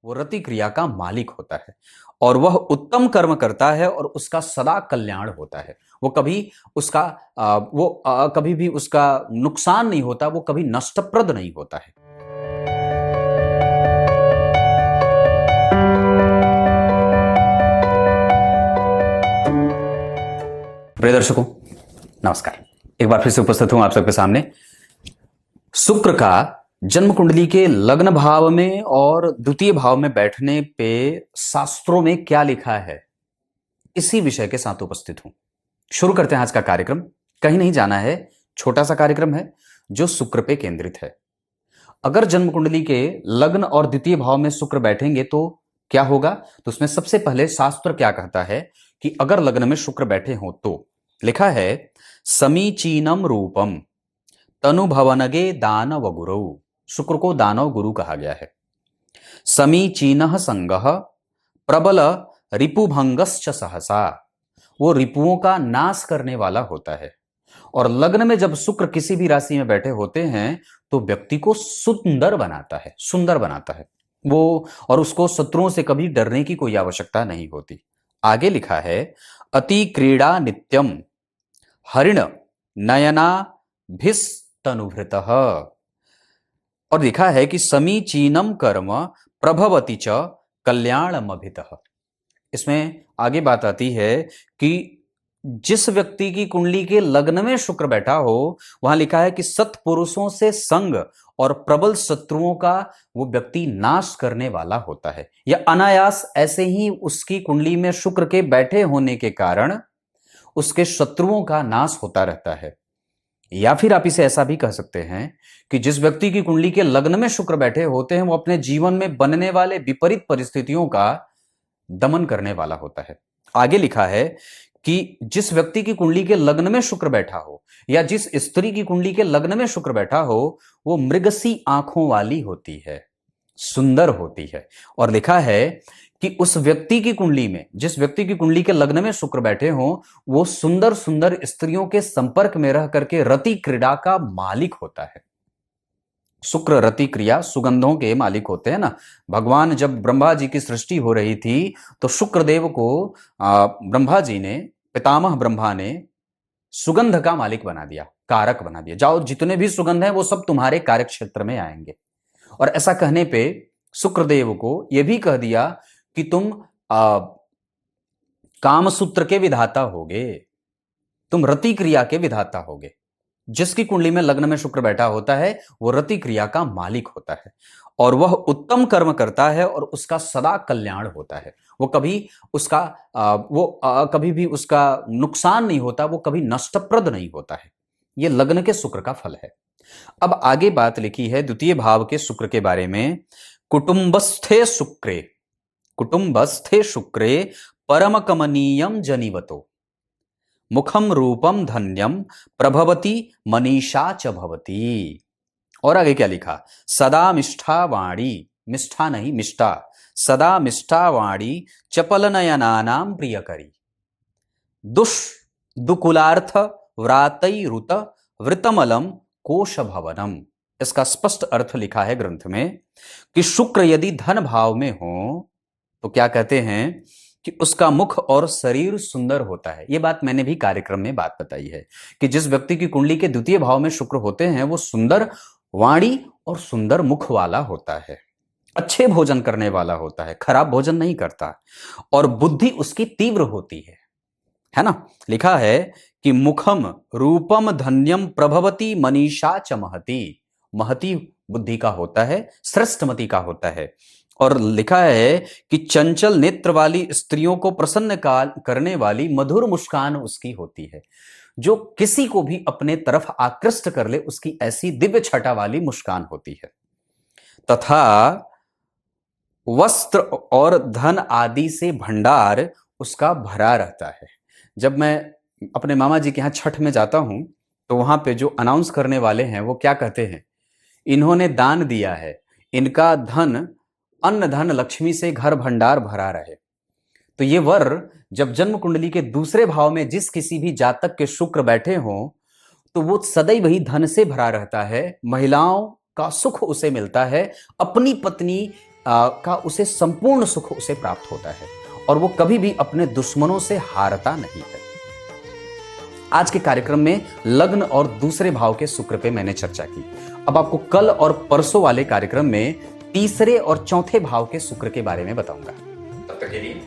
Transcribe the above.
वो रति क्रिया का मालिक होता है और वह उत्तम कर्म करता है और उसका सदा कल्याण होता है। वो कभी उसका कभी भी उसका नुकसान नहीं होता, वो कभी नष्टप्रद नहीं होता है। प्रिय दर्शकों, नमस्कार। एक बार फिर से उपस्थित हूं आप सबके सामने। शुक्र का जन्म कुंडली के लग्न भाव में और द्वितीय भाव में बैठने पे शास्त्रों में क्या लिखा है, इसी विषय के साथ उपस्थित हूं। शुरू करते हैं आज का कार्यक्रम। कहीं नहीं जाना है, छोटा सा कार्यक्रम है जो शुक्र पे केंद्रित है। अगर जन्म कुंडली के लग्न और द्वितीय भाव में शुक्र बैठेंगे तो क्या होगा, तो उसमें सबसे पहले शास्त्र क्या कहता है कि अगर लग्न में शुक्र बैठे हो तो लिखा है समीचीनम रूपम तनुभवनगे दानव गुरु। शुक्र को दानव गुरु कहा गया है। समीचीनः संगः प्रबल रिपुभंगश्च सहसा, वो रिपुओं का नाश करने वाला होता है। और लग्न में जब शुक्र किसी भी राशि में बैठे होते हैं तो व्यक्ति को सुंदर बनाता है, सुंदर बनाता है वो, और उसको शत्रुओं से कभी डरने की कोई आवश्यकता नहीं होती। आगे लिखा है अति क्रीड़ा नित्यम हरिण नयना भिस्तनुभृतः, और लिखा है कि समीचीनम कर्म प्रभवति च कल्याणमभितः। इसमें आगे बात आती है कि जिस व्यक्ति की कुंडली के लग्न में शुक्र बैठा हो, वहां लिखा है कि सत्पुरुषों से संग और प्रबल शत्रुओं का वो व्यक्ति नाश करने वाला होता है। या अनायास ऐसे ही उसकी कुंडली में शुक्र के बैठे होने के कारण उसके शत्रुओं का नाश होता रहता है। या फिर आप इसे ऐसा भी कह सकते हैं कि जिस व्यक्ति की कुंडली के लग्न में शुक्र बैठे होते हैं वो अपने जीवन में बनने वाले विपरीत परिस्थितियों का दमन करने वाला होता है। आगे लिखा है कि जिस व्यक्ति की कुंडली के लग्न में शुक्र बैठा हो या जिस स्त्री की कुंडली के लग्न में शुक्र बैठा हो वो मृगसी आंखों वाली होती है, सुंदर होती है। और लिखा है कि उस व्यक्ति की कुंडली में, जिस व्यक्ति की कुंडली के लग्न में शुक्र बैठे हो, वो सुंदर सुंदर स्त्रियों के संपर्क में रह करके रति क्रीड़ा का मालिक होता है। शुक्र रति क्रिया सुगंधों के मालिक होते हैं ना। भगवान जब ब्रह्मा जी की सृष्टि हो रही थी तो शुक्रदेव को ब्रह्मा जी ने, पितामह ब्रह्मा ने सुगंध का मालिक बना दिया, कारक बना दिया। जाओ जितने भी सुगंध हैं वो सब तुम्हारे कार्य क्षेत्र में आएंगे। और ऐसा कहने पे शुक्रदेव को यह भी कह दिया कि तुम कामसूत्र के विधाता होगे, तुम रति क्रिया के विधाता होगे। जिसकी कुंडली में लग्न में शुक्र बैठा होता है वो रति क्रिया का मालिक होता है और वह उत्तम कर्म करता है और उसका सदा कल्याण होता है। वो कभी उसका कभी भी उसका नुकसान नहीं होता, वो कभी नष्टप्रद नहीं होता है। ये लग्न के शुक्र का फल है। अब आगे बात लिखी है द्वितीय भाव के शुक्र के बारे में। कुटुंबस्थे शुक्रे, कुटुंबस्थे शुक्रे परम कमनीयम जनिवतो मुखम रूपम धन्यम प्रभवती मनीषा च भवती। और आगे क्या लिखा, सदा मिष्ठा वाणी, मिष्ठा नहीं मिष्ठा, सदा मिष्ठा वाणी चपल नयनानाम प्रियकरी दुकुलार्थ व्रातैरुत वृतमलम कोश भवनम। इसका स्पष्ट अर्थ लिखा है ग्रंथ में कि शुक्र यदि धन भाव में हो तो क्या कहते हैं कि उसका मुख और शरीर सुंदर होता है। यह बात मैंने भी कार्यक्रम में बात बताई है कि जिस व्यक्ति की कुंडली के द्वितीय भाव में शुक्र होते हैं वो सुंदर वाणी और सुंदर मुख वाला होता है, अच्छे भोजन करने वाला होता है, खराब भोजन नहीं करता, और बुद्धि उसकी तीव्र होती है ना। लिखा है कि मुखम रूपम धन्यम प्रभवती मनीषा च महती, महती बुद्धि का होता है, श्रेष्ठमति का होता है। और लिखा है कि चंचल नेत्र वाली स्त्रियों को प्रसन्न करने वाली मधुर मुस्कान उसकी होती है। जो किसी को भी अपने तरफ आकृष्ट कर ले उसकी ऐसी दिव्य छटा वाली मुस्कान होती है। तथा वस्त्र और धन आदि से भंडार उसका भरा रहता है। जब मैं अपने मामा जी के यहाँ छठ में जाता हूं तो वहां पे जो अनाउंस करने वाले हैं वो क्या कहते हैं, इन्होंने दान दिया है, इनका धन अन्न धन लक्ष्मी से घर भंडार भरा रहे। तो ये वर जब जन्म कुंडली के दूसरे भाव में जिस किसी भी जातक के शुक्र बैठे हों तो वो सदैव ही धन से भरा रहता है, महिलाओं का सुख उसे मिलता है, अपनी पत्नी का उसे संपूर्ण सुख उसे प्राप्त होता है और वो कभी भी अपने दुश्मनों से हारता नहीं है। आज के कार्यक्रम में लग्न और दूसरे भाव के शुक्र पे मैंने चर्चा की। अब आपको कल और परसों वाले कार्यक्रम में तीसरे और चौथे भाव के शुक्र के बारे में बताऊंगा। तब तक के लिए